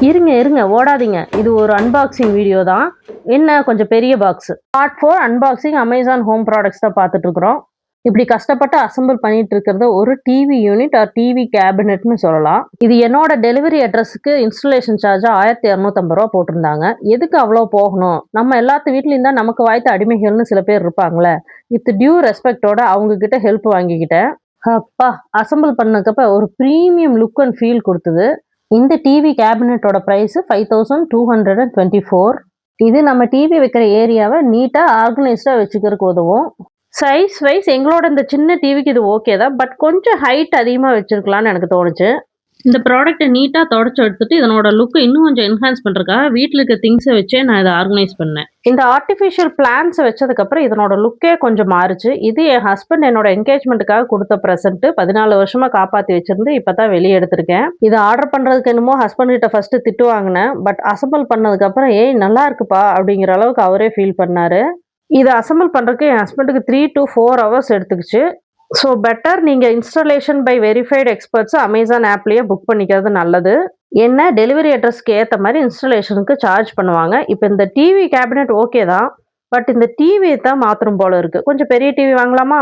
இருங்க இருங்க ஓடாதீங்க. இது ஒரு அன்பாக்சிங் வீடியோ தான். என்ன கொஞ்சம் பெரிய box. Part 4 unboxing Amazon home products தான் பார்த்துட்டு இருக்கிறோம். இப்படி கஷ்டப்பட்டு அசெம்பிள் பண்ணிட்டு இருக்கிறது ஒரு டிவி யூனிட் ஆர் டிவி கேபினெட்னு சொல்லலாம். இது என்னோட டெலிவரி அட்ரஸுக்கு இன்ஸ்டலேஷன் சார்ஜா ரூ. 1250 போட்டிருந்தாங்க. எதுக்கு அவ்வளோ போகணும்? நம்ம எல்லாத்து வீட்லயும் தான் நமக்கு வாய்த்த அடிமைகள்னு சில பேர் இருப்பாங்களே. வித் டியூ ரெஸ்பெக்டோட அவங்க கிட்ட ஹெல்ப் வாங்கிக்கிட்டேன். அப்பா அசெம்பிள் பண்ணதுக்கப்ப ஒரு ப்ரீமியம் லுக் அண்ட் ஃபீல் கொடுத்தது. இந்த டிவி கேபினெட்டோட பிரைஸ் 5224. இது நம்ம டிவி வைக்கிற ஏரியாவை நீட்டா ஆர்கனைஸ்டா வச்சுக்கிறதுக்கு உதவும். சைஸ் வைஸ் எங்களோட இந்த சின்ன டிவிக்கு இது ஓகே தான். பட் கொஞ்சம் ஹைட் அதிகமாக வச்சிருக்கலாம்னு எனக்கு தோணுச்சு. இந்த ப்ராடக்ட்டை நீட்டாக தொடச்சி எடுத்துட்டு இதனோட லுக்கை இன்னும் கொஞ்சம் என்ஹான்ஸ் பண்ணுறதுக்காக வீட்டில் இருக்க திங்ஸை வச்சே நான் இதை ஆர்கனைஸ் பண்ணேன். இந்த ஆர்டிஃபிஷியல் பிளான்ஸை வச்சதுக்கப்புறம் இதனோட லுக்கே கொஞ்சம் மாறுச்சு. இது என் ஹஸ்பண்ட் என்னோட என்கேஜ்மெண்ட்டுக்காக கொடுத்த ப்ரெசென்ட். 14 வருஷமா காப்பாற்றி வச்சிருந்து இப்போ தான் வெளியே எடுத்திருக்கேன். இதை ஆர்டர் பண்ணுறதுக்கு என்னமோ ஹஸ்பண்ட் கிட்ட ஃபர்ஸ்ட் திட்டு வாங்கினேன். பட் அசெம்பிள் பண்ணதுக்கப்புறம் ஏய் நல்லா இருக்குப்பா அப்படிங்கிற அளவுக்கு அவரே ஃபீல் பண்ணாரு. இதை அசெம்பிள் பண்ணுறதுக்கு என் ஹஸ்பண்டுக்கு 3 to 4 hours எடுத்துக்கிச்சு. ஸோ பெட்டர் நீங்கள் installation by verified experts Amazon ஆப்லேயே புக் பண்ணிக்கிறது நல்லது. என்ன டெலிவரி அட்ரஸ்க்கு ஏற்ற மாதிரி இன்ஸ்டாலேஷனுக்கு சார்ஜ் பண்ணுவாங்க. இப்போ இந்த டிவி கேபினெட் ஓகே தான். பட் இந்த டிவி தான் மாற்றணும் போல இருக்குது. கொஞ்சம் பெரிய டிவி வாங்கலாமா?